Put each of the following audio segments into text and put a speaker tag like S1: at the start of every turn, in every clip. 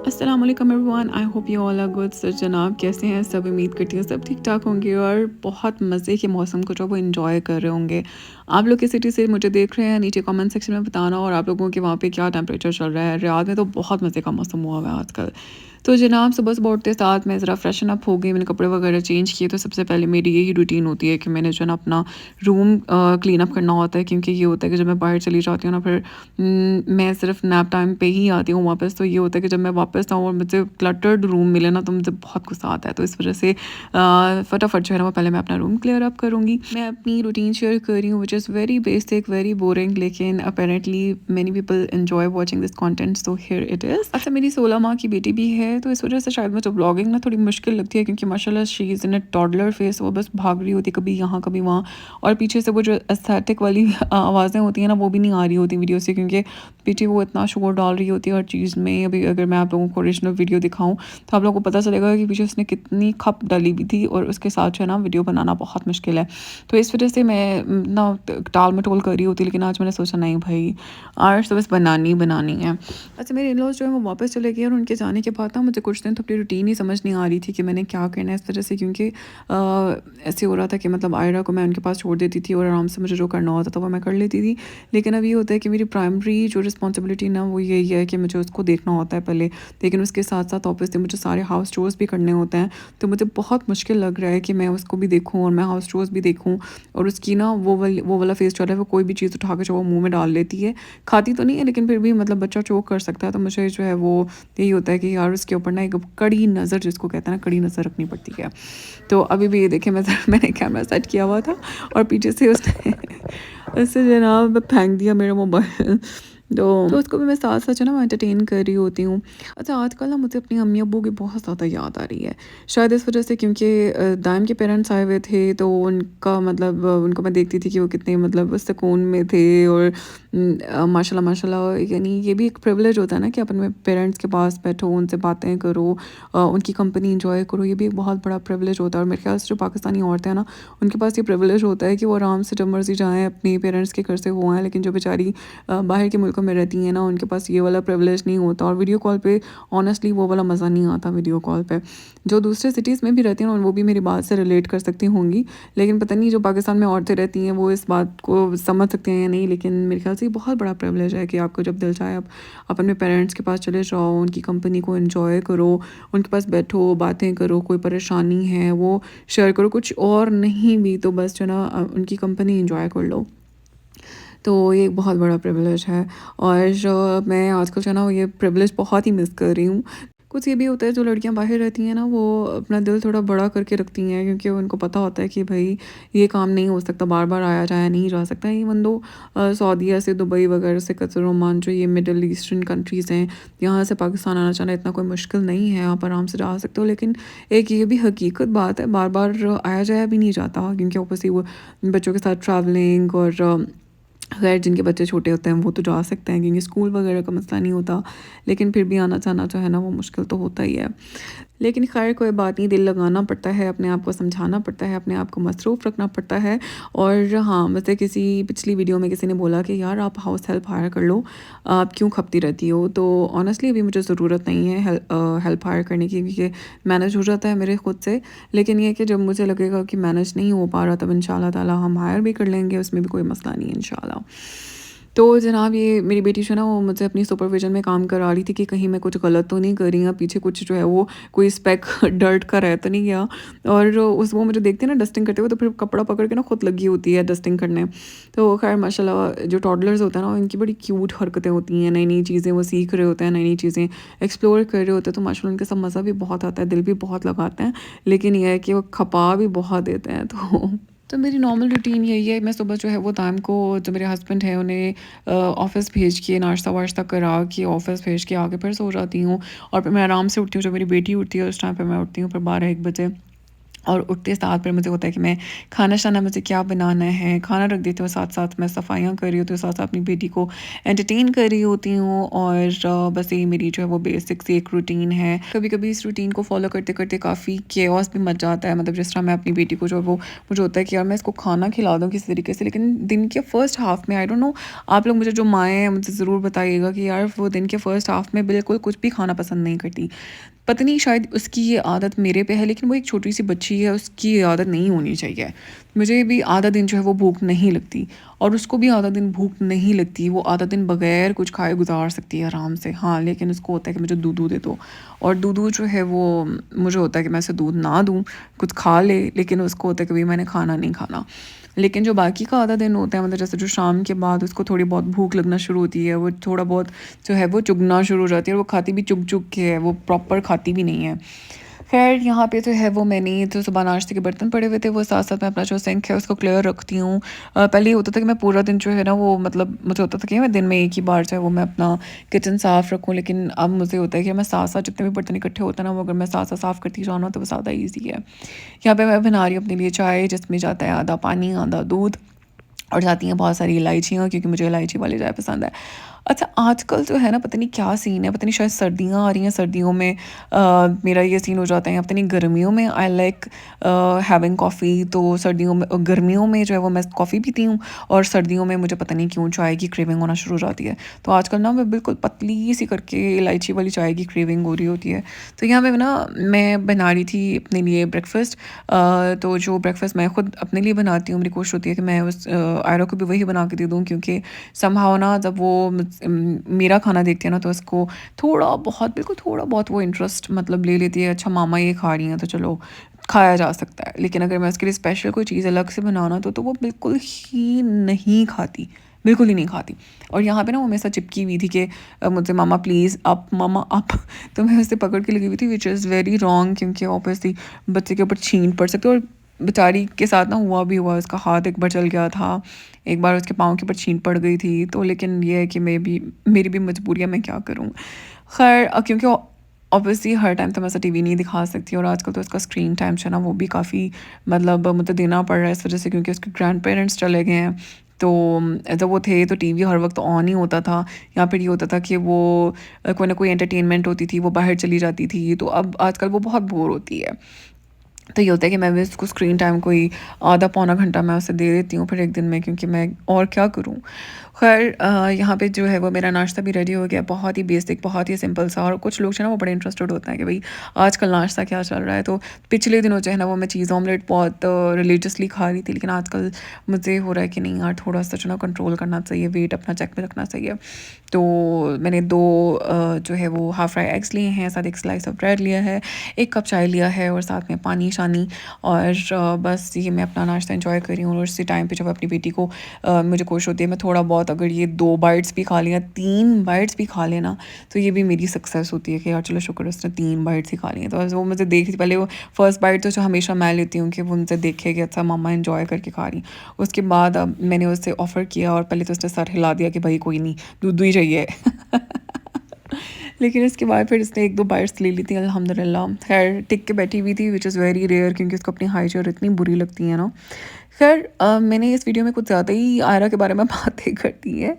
S1: अस्सलाम वालेकुम everyone, I hope you all are good. Sir जनाब, कैसे हैं सब? उम्मीद करती हूँ सब ठीक ठाक होंगे और बहुत मज़े के मौसम को जो वो इन्जॉय कर रहे होंगे। आप लोग किस सिटी से मुझे देख रहे हैं नीचे कमेंट सेक्शन में बताना, और आप लोगों के वहाँ पे क्या टेम्परेचर चल रहा है। रियाद में तो बहुत मज़े का मौसम हुआ हुआ है आजकल। तो जनाब, सुबह सुबह उठते साथ मैं ज़रा फ्रेशन अप हो गई, मैंने कपड़े वगैरह चेंज किए। तो सबसे पहले मेरी यही रूटीन होती है कि मैंने जो है ना अपना रूम क्लीन अप करना होता है, क्योंकि ये होता है कि जब मैं बाहर चली जाती हूँ ना, फिर मैं सिर्फ नैप टाइम पे ही आती हूँ वापस। तो ये होता है कि जब मैं वापस आऊँ और मुझे क्लटर्ड रूम मिले ना, तो मुझे बहुत गुस्सा आता है। तो इस वजह से फटाफट जो है ना वो पहले मैं अपना रूम क्लियर अप करूँगी। मैं अपनी रूटीन शेयर कर रही हूँ which is very basic, very boring, लेकिन apparently many people enjoy watching this content, so here it is. अच्छा, मेरी 16 माह की बेटी भी है, तो इस वजह से शायद मुझे ब्लॉगिंग ना थोड़ी मुश्किल लगती है, क्योंकि माशाल्लाह she is in a toddler face. वो बस भाग रही होती, कभी यहाँ कभी वहाँ, और पीछे से वो जो एस्थेटिक वाली आवाज़ें होती हैं ना, वो भी नहीं आ रही होती वीडियो से, क्योंकि पीछे वो इतना शोर डाल रही होती है हर चीज़ में। अभी अगर मैं आप लोगों को ओरिजिनल वीडियो दिखाऊं तो आप लोगों को पता चलेगा कि पीछे उसने कितनी खप डाली हुई थी, और उसके साथ जो है ना वीडियो बनाना बहुत मुश्किल है। तो इस वजह से मैं ना टाल मटोल कर रही होती, लेकिन आज मैंने सोचा नहीं भाई, आज तो बस बनानी है। अच्छा, मेरे इन लॉज जो है वो वापस चले गए, और उनके जाने के बाद ना मुझे कुछ दिन तो अपनी रूटीन ही समझ नहीं आ रही थी कि मैंने क्या करना है इस तरह से, क्योंकि ऐसे हो रहा था कि मतलब आयरा को मैं उनके पास छोड़ देती थी और आराम से मुझे जो करना होता था वो मैं कर लेती थी। लेकिन अब ये होता है कि मेरी प्राइमरी जो रिस्पॉन्सिबिलिटी ना वो यही है कि मुझे उसको देखना होता है पहले, लेकिन उसके साथ साथ ऑब्वियसली मुझे सारे हाउस चोर्स भी करने होते हैं। तो मुझे बहुत मुश्किल लग रहा है कि मैं उसको भी देखूँ और मैं हाउस चोर्स भी देखूँ, और उसकी ना वो वाला फेस चल रहा है, वो कोई भी चीज़ उठा के जो वो मुँह में डाल लेती है। खाती तो नहीं है, लेकिन फिर भी मतलब बच्चा चोक कर सकता है। तो मुझे जो है वो यही होता है कि यार उसके ऊपर ना एक कड़ी नज़र, जिसको कहते हैं ना, कड़ी नज़र रखनी पड़ती है। तो अभी भी ये देखिए, मैंने कैमरा सेट किया हुआ था और पीछे से उसने उससे जनाब फेंक दिया मेरा मोबाइल। तो उसको भी मैं साथ-साथ जो है ना एंटरटेन कर रही होती हूँ। अच्छा, आजकल ना मुझे अपनी अम्मी-अब्बू की बहुत ज़्यादा याद आ रही है। शायद इस वज़ह से, क्योंकि दाइम के पेरेंट्स आए हुए थे, तो उनका मतलब उनको मैं देखती थी कि वो कितने मतलब सुकून में थे, और माशाल्लाह माशाल्लाह, यानी ये भी एक प्रिविलेज होता है ना कि अपने पेरेंट्स के पास बैठो, उनसे बातें करो, उनकी कंपनी एंजॉय करो। ये भी एक बहुत बड़ा प्रिविलेज होता है, और मेरे ख्याल से जो पाकिस्तानी औरतें हैं ना, उनके पास ये प्रिविलेज होता है कि वो आराम से जब मर्ज़ी जाएँ अपने पेरेंट्स के घर से हो आएँ। लेकिन जो बेचारी बाहर के मुल्कों में रहती हैं ना, उनके पास ये वाला प्रिविलेज नहीं होता, और वीडियो कॉल पे ऑनेस्टली वो वाला मज़ा नहीं आता वीडियो कॉल पे। जो दूसरे सिटीज़ में भी रहती हैं ना, वो भी मेरी बात से रिलेट कर सकती होंगी, लेकिन पता नहीं जो पाकिस्तान में औरतें रहती हैं वो इस बात को समझ सकती हैं या नहीं। लेकिन मेरे ख्याल से ये बहुत बड़ा प्रिविलेज है कि आपको जब दिल चाहे आप अपने पेरेंट्स के पास चले जाओ, उनकी कंपनी को एंजॉय करो, उनके पास बैठो, बातें करो, कोई परेशानी है वो शेयर करो, कुछ और नहीं भी तो बस जो है ना उनकी कंपनी एंजॉय कर लो। तो ये एक बहुत बड़ा प्रिविलेज है, और मैं आजकल जो है ना ये प्रिविलेज बहुत ही मिस कर रही हूँ। कुछ ये भी होता है, जो लड़कियां बाहर रहती हैं ना, वो अपना दिल थोड़ा बड़ा करके रखती हैं, क्योंकि उनको पता होता है कि भाई ये काम नहीं हो सकता, बार बार आया जाया नहीं जा सकता। इवन दो सऊदीया से, दुबई वगैरह से, कतर, ओमान, जो ये मिडल ईस्टर्न कंट्रीज़ हैं, यहाँ से पाकिस्तान आना जाना इतना कोई मुश्किल नहीं है, आप आराम से जा सकते हो। लेकिन एक ये भी हकीकत बात है, बार बार आया जाया भी नहीं जाता, क्योंकि ऑब्वियसली वो बच्चों के साथ ट्रैवलिंग, और खैर जिनके बच्चे छोटे होते हैं वो तो जा सकते हैं, क्योंकि स्कूल वगैरह का मसला नहीं होता, लेकिन फिर भी आना जाना जो है ना वो मुश्किल तो होता ही है। लेकिन खैर कोई बात नहीं, दिल लगाना पड़ता है, अपने आप को समझाना पड़ता है, अपने आप को मसरूफ़ रखना पड़ता है। और हाँ, मुझसे किसी पिछली वीडियो में किसी ने बोला कि यार आप हाउस हेल्प हायर कर लो, आप क्यों खपती रहती हो? तो ऑनेस्टली अभी मुझे ज़रूरत नहीं है हेल्प हायर करने की, क्योंकि मैनेज हो जाता है मेरे खुद से। लेकिन ये है कि जब मुझे लगेगा कि मैनेज नहीं हो पा रहा, तब इंशाल्लाह ताला हम हायर भी कर लेंगे, उसमें भी कोई मसला नहीं है इंशाल्लाह। तो जनाब, ये मेरी बेटी जो है ना वो मुझे अपनी सुपरविज़न में काम करा रही थी कि कहीं मैं कुछ गलत तो नहीं कर रही, या पीछे कुछ जो है वो कोई स्पेक डर्ट का रह तो नहीं गया। और उस वो मुझे देखती है ना डस्टिंग करते हुए, तो फिर कपड़ा पकड़ के ना खुद लगी होती है डस्टिंग करने। तो खैर माशाल्लाह, जो टॉडलर्स होता है ना, इनकी बड़ी क्यूट हरकतें होती हैं, नई नई चीज़ें वो सीख रहे होते हैं, नई नई चीज़ें एक्सप्लोर कर रहे होते हैं, तो माशाल्लाह उनके साथ मज़ा भी बहुत आता है, दिल भी बहुत लगाते हैं। लेकिन यह है कि वो खपा भी बहुत देते हैं। तो मेरी नॉर्मल रूटीन यही है, मैं सुबह जो है वो टाइम को, जो मेरे हस्बैंड हैं उन्हें ऑफ़िस भेज के, नाश्ता वाश्ता करा के ऑफ़िस भेज के आके फिर सो जाती हूँ, और फिर मैं आराम से उठती हूँ। जब मेरी बेटी उठती है उस टाइम पे मैं उठती हूँ फिर 12-1 बजे। और उठते साथ फिर मुझे होता है कि मैं खाना-शाना मुझे क्या बनाना है, खाना रख देती हूँ, साथ-साथ मैं सफाइयाँ कर रही होती हूँ, साथ-साथ अपनी बेटी को एंटरटेन कर रही होती हूँ और बस यही मेरी जो है वो बेसिक सी एक रूटीन है। कभी-कभी इस रूटीन को फ़ॉलो करते-करते काफ़ी केओस भी मच जाता है, मतलब जिस तरह मैं अपनी बेटी को जो है वो मुझे होता है कि यार मैं इसको खाना खिला दूँ किसी तरीके से, लेकिन दिन के फर्स्ट हाफ़ में आई डोंट नो, आप लोग मुझे जो माएँ हैं मुझे ज़रूर बताइएगा कि यार वो दिन के फर्स्ट हाफ़ में बिल्कुल कुछ भी खाना पसंद नहीं करती। पता नहीं शायद उसकी ये आदत मेरे पे है, लेकिन वो एक छोटी-सी बच्ची है, उसकी ये आदत नहीं होनी चाहिए। मुझे भी आधा दिन जो है वो भूख नहीं लगती और उसको भी आधा दिन भूख नहीं लगती। वो आधा दिन बगैर कुछ खाए गुज़ार सकती है आराम से। हाँ, लेकिन उसको होता है कि मुझे दूध-दूध दे दो, और दूध-दूध जो है वो मुझे होता है कि मैं उसे दूध ना दूँ, कुछ खा ले, लेकिन उसको होता है कि भई मैंने खाना नहीं खाना। लेकिन जो बाकी का आधा दिन होता है, मतलब जैसे जो शाम के बाद उसको थोड़ी बहुत भूख लगना शुरू होती है, वो थोड़ा बहुत जो है वो चुगना शुरू हो जाती है, और वो खाती भी चुग-चुग के है, वो प्रॉपर खाती भी नहीं है। ख़ैर यहाँ पे जो है वो मैंने जो सुबह नाश्ते के बर्तन पड़े हुए थे, वो साथ-साथ मैं अपना जो सिंक है उसको क्लियर रखती हूँ। पहले ये होता था कि मैं पूरा दिन जो है ना वो, मतलब मुझे होता था कि मैं दिन में एक ही बार जो है वो मैं अपना किचन साफ़ रखूँ, लेकिन अब मुझे होता है कि मैं साथ-साथ जितने भी बर्तन इकट्ठे होते हैं ना, वो अगर मैं साथ-साथ साफ़ करती जाऊँ ना, तो वो ज़्यादा ईज़ी है। यहाँ पे मैं बना रही हूँ अपने लिए चाय, जिसमें जाता है आधा पानी, आधा दूध, और जाती हैं बहुत सारी इलायचियाँ, क्योंकि मुझे इलायची वाली चाय पसंद है। अच्छा, आजकल जो है ना पता नहीं क्या सीन है, पता नहीं शायद सर्दियाँ आ रही हैं, सर्दियों में मेरा ये सीन हो जाता है, या पता नहीं गर्मियों में आई लाइक हैविंग कॉफ़ी, तो सर्दियों में गर्मियों में जो है वो मैं कॉफ़ी पीती हूँ, और सर्दियों में मुझे पता नहीं क्यों चाय की क्रेविंग होना शुरू हो जाती है। तो आजकल ना मैं बिल्कुल पतली सी करके इलायची वाली चाय की क्रेविंग हो रही होती है। तो यहाँ पे ना मैं बना रही थी अपने लिए ब्रेकफ़ास्ट, तो जो ब्रेकफ़ास्ट मैं खुद अपने लिए बनाती हूँ, मेरी कोशिश होती है कि मैं उस आयरा को भी वही बना के दे दूँ, क्योंकि समहाउ ना जब वो मेरा खाना देखती है ना, तो उसको थोड़ा बहुत, बिल्कुल थोड़ा बहुत वो इंटरेस्ट मतलब ले लेती है, अच्छा मामा ये खा रही हैं तो चलो खाया जा सकता है। लेकिन अगर मैं उसके लिए स्पेशल कोई चीज़ अलग से बनाऊँ ना, तो वो बिल्कुल ही नहीं खाती, बिल्कुल ही नहीं खाती। और यहाँ पे ना वो मेरे साथ चिपकी हुई थी कि मुझसे मामा प्लीज़ अप, मामा अप। तो मैं उससे पकड़ के लगी हुई थी, विच इज़ वेरी रॉन्ग, क्योंकि ऑब्वियसली बच्चे के ऊपर छींट पड़ सकती है, और बेचारी के साथ ना हुआ भी हुआ, उसका हाथ एक बार चल गया था, एक बार उसके पाँव के ऊपर छींट पड़ गई थी। तो लेकिन ये है कि मेरी भी मजबूरी है, मैं क्या करूँ। खैर क्योंकि ऑब्वियसली हर टाइम तो मैं ऐसा टीवी नहीं दिखा सकती, और आजकल तो उसका स्क्रीन टाइम जो है ना वो भी काफ़ी, मतलब मुझे देना पड़ रहा है इस वजह से, क्योंकि उसके ग्रैंड पेरेंट्स चले गए हैं। तो जब वो थे तो टीवी हर वक्त ऑन ही होता था, या फिर ये होता था कि वो कोई ना कोई एंटरटेनमेंट होती थी, वो बाहर चली जाती थी। तो अब आजकल वो बहुत बोर होती है। तो ये होता है कि मैं भी उसको स्क्रीन टाइम कोई आधा पौना घंटा मैं उसे दे देती हूँ फिर एक दिन में, क्योंकि मैं और क्या करूँ। खैर यहाँ पे जो है वो मेरा नाश्ता भी रेडी हो गया, बहुत ही बेसिक, बहुत ही सिंपल सा, और कुछ लोग जो है ना वो बड़े इंटरेस्टेड होते हैं कि भाई आजकल नाश्ता क्या चल रहा है। तो पिछले दिनों जो है ना वो मैं चीज़ ऑमलेट बहुत रिलीजियसली खा रही थी, लेकिन आजकल मुझे हो रहा है कि नहीं यार, थोड़ा सा जो ना कंट्रोल करना चाहिए, वेट अपना चेक पे रखना चाहिए। तो मैंने दो जो है वो हाफ़ फ्राई एग्स लिए हैं, साथ एक स्लाइस ऑफ ब्रेड लिया है, एक कप चाय लिया है, और साथ में पानी शानी, और बस ये मैं अपना नाश्ता एंजॉय कर रही हूँ। और इसी टाइम पे जब अपनी बेटी को मुझे कोशिश होती है मैं थोड़ा बहुत, अगर ये 2 बाइट्स भी खा लिया, 3 बाइट्स भी खा लेना, तो ये भी मेरी सक्सेस होती है कि यार चलो शुक्र है उसने 3 बाइट्स ही खा ली हैं। तो वो मुझे देख रही थी, पहले वो फर्स्ट बाइट तो जो हमेशा मैं लेती हूँ कि वो मुझे देखे कि अच्छा मम्मा एंजॉय करके खा रही। उसके बाद अब मैंने उससे ऑफ़र किया, और पहले तो उसने सर हिला दिया कि भाई कोई नहीं, दूध ही चाहिए। लेकिन उसके बाद फिर उसने 1-2 बाइट्स ले ली थी अल्हम्दुलिल्लाह। ख़ैर टिक के बैठी हुई थी, विच इज़ वेरी रेयर, क्योंकि उसको अपनी हाई चेयर इतनी बुरी लगती है ना। ख़ैर मैंने इस वीडियो में कुछ ज़्यादा ही आयरा के बारे में बातें कर दी हैं।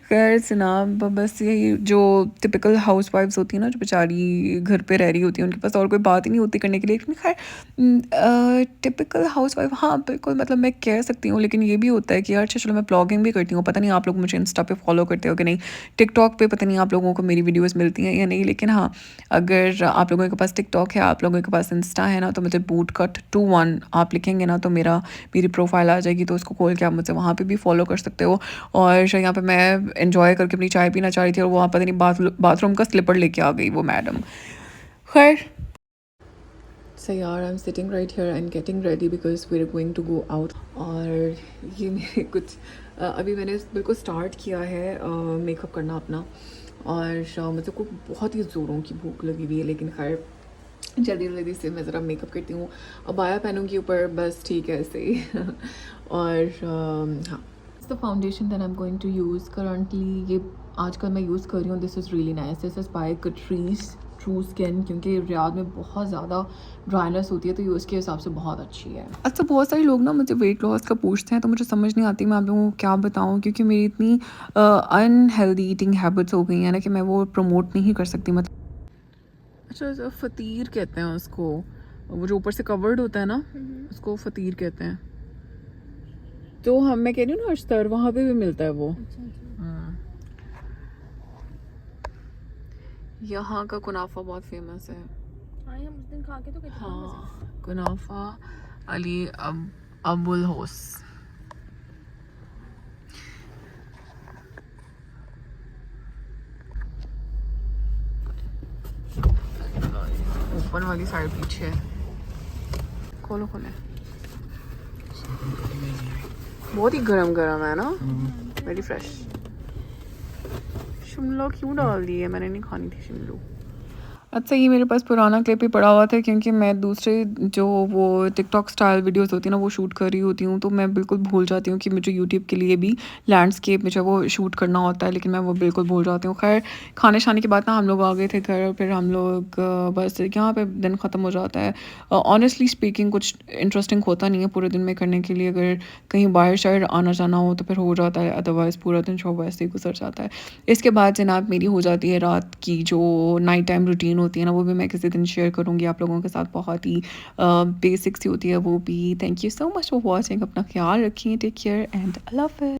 S1: ख़ैर जनाब बस यही जो टिपिकल हाउसवाइफ्स होती हैं ना, जो बेचारी घर पे रह रही होती हैं, उनके पास और कोई बात ही नहीं होती करने के लिए। लेकिन ख़ैर टिपिकल हाउसवाइफ, हाँ बिल्कुल, मतलब मैं कह सकती हूँ। लेकिन ये भी होता है कि यार अच्छा चलो मैं ब्लॉगिंग भी करती हूँ, पता नहीं आप लोग मुझे इंस्टा पे फॉलो करते हो कि नहीं, टिकटॉक पे पता नहीं आप लोगों को मेरी वीडियोस मिलती हैं या नहीं। लेकिन हाँ, अगर आप लोगों के पास टिकटॉक है, आप लोगों के पास इंस्टा है ना, तो मुझे बूटकट 21 आप लिखेंगे ना, तो मेरी प्रोफाइल आ जाएगी, तो उसको खोल के आप मुझे वहाँ पे भी फॉलो कर सकते हो। और यहाँ पे मैं एंजॉय करके अपनी चाय पीना चाह रही थी, और वहाँ पता नहीं बाथरूम का स्लिपर लेके आ गई वो मैडम। खैर So यार I am sitting right here and getting ready because we are going to go out. और ये मेरे कुछ अभी मैंने बिल्कुल स्टार्ट किया है मेकअप करना अपना, और मुझे को बहुत ही ज़ोरों की भूख लगी हुई है, लेकिन खैर जल्दी जल्दी से मैं ज़रा मेकअप करती हूँ। अब आया पहनूँगी ऊपर, बस ठीक है ऐसे ही। और हाँ, the foundation that I am going to use currently, ये आजकल मैं यूज़ कर रही हूँ, this is really nice, this is by Katries true skin, क्योंकि रियाद में बहुत ज़्यादा ड्राइनेस होती है, तो ये उसके हिसाब से बहुत अच्छी है। अच्छा, बहुत सारे लोग ना मुझे वेट लॉस का पूछते हैं, तो मुझे समझ नहीं आती मैं आप लोगों को क्या बताऊँ, क्योंकि मेरी इतनी अनहेल्दी ईटिंग हैबिट्स हो गई हैं ना कि मैं वो प्रमोट नहीं कर सकती। मतलब अच्छा, फ़तीर कहते हैं उसको, वो जो ऊपर से कवर्ड होता है ना, उसको फ़तीर कहते हैं। तो हम, मैं कह रही हूँ ना अश्तर, वहाँ पे भी मिलता है वो। यहाँ का कुनाफा बहुत फेमस है।
S2: हाँ, हम उस दिन खा के तो गए थे।
S1: हाँ, कुनाफा अली अबुल होस। ऊपर वाली साइड पीछे है। खोलो खोले, बहुत ही गरम गरम है ना, वेरी फ्रेश। शिमला क्यों डाल दी है, मैंने नहीं खानी थी शिमला। अच्छा, ये मेरे पास पुराना क्लिप ही पड़ा हुआ था, क्योंकि मैं दूसरे जो वो टिकटॉक स्टाइल वीडियोस होती हैं ना वो शूट कर रही होती हूँ, तो मैं बिल्कुल भूल जाती हूँ कि मुझे यूट्यूब के लिए भी लैंडस्केप में जो वो शूट करना होता है, लेकिन मैं वो बिल्कुल भूल जाती हूँ। खैर, खाने शाने के बाद ना हम लोग आ गए थे घर, फिर हम लोग बस यहाँ पे दिन ख़त्म हो जाता है। ऑनेस्टली स्पीकिंग कुछ इंटरेस्टिंग होता नहीं है पूरे दिन में करने के लिए, अगर कहीं बाहर शायद आना जाना हो तो फिर हो जाता है, अदरवाइज़ पूरा दिन शो वैसे ही गुजर जाता है। इसके बाद जनाब मेरी हो जाती है रात की जो नाइट टाइम रूटीन होती है ना, वो भी मैं किसी दिन शेयर करूँगी आप लोगों के साथ, बहुत ही बेसिक सी होती है वो भी। Thank you so much for watching, अपना ख्याल रखिए, टेक केयर एंड अल्लाह हाफ़िज़।